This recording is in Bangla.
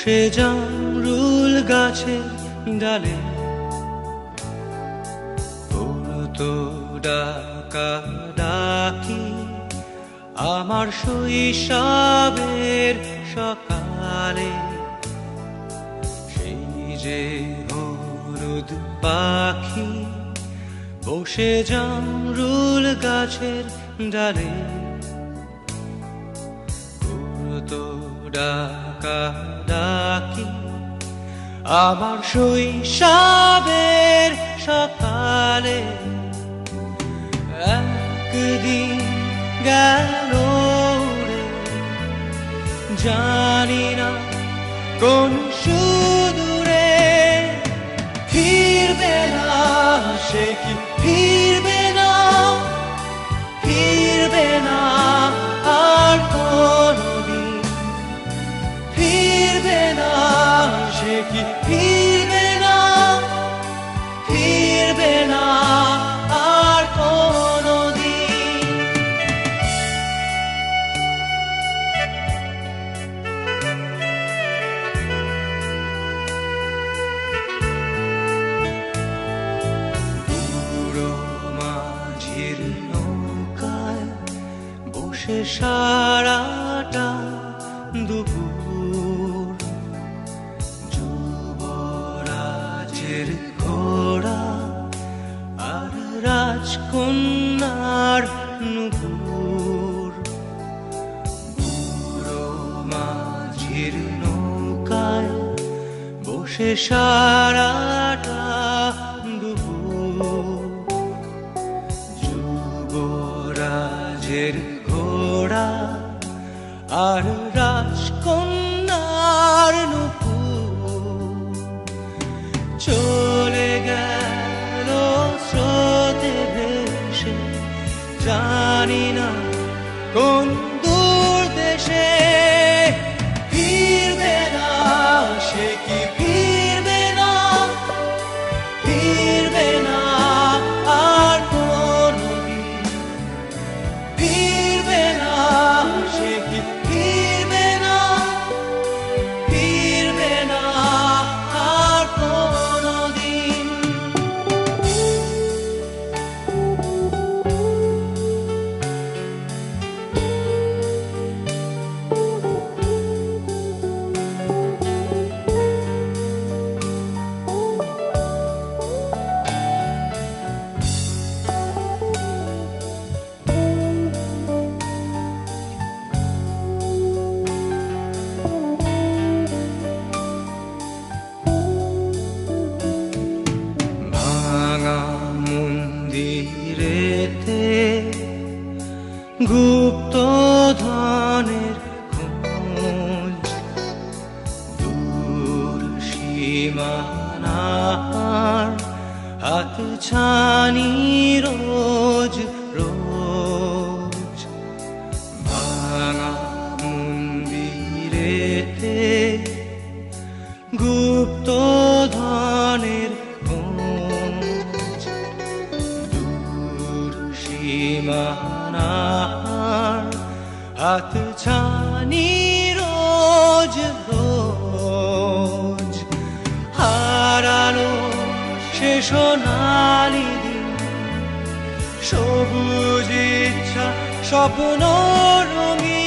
বসে জামরুল গাছের ডালে পড়তো ডাকা ডাকি আমার শৈশবের সকালে। সেই যে হলুদ পাখি বসে জামরুল গাছের ডালে পড়তো ডাকা ডাকি আমার শৈশবের সকালে। একদিন গেল রে জানি না কোন সুদূরে, ফিরবে না সে কি ফিরবে না, ফিরবে না আর কোনদিন, ফিরবে না সে কি ফিরবে না, ফিরবে না আর কোনদিন। বুড়ো মাঝির নৌকায় বসে সারাটা দুপুর, যুবরাজের ঘোড়া আর রাজকন্যার নূপুর। বুড়ো মাঝির নৌকায় বসে সারাটা দুপুর, যুবরাজের ঘোড়া আর রাজকন্যার নূপুর। চলে গেল স্রোতে ভেসে জানি না কোন দূর দেশে, ফিরবে না সে কি ফিরবে না, ফিরবে না আর কোনদিন, ফিরবে না সে কি ফিরবে না, ফিরবে না আর কোনদিন। ভাঙা মন্দিরেতে গুপ্ত ধনের খোঁজ, দূর সীমানার হাত ছানি রোজ রোজ। ভাঙা মন্দিরেতে গুপ্ত ধনের খোঁজ, দূর সীমানার হাত ছানি রোজ রোজ। হারালো সে সোনালি দিন, সবুজ ইচ্ছা স্বপ্ন রঙিন।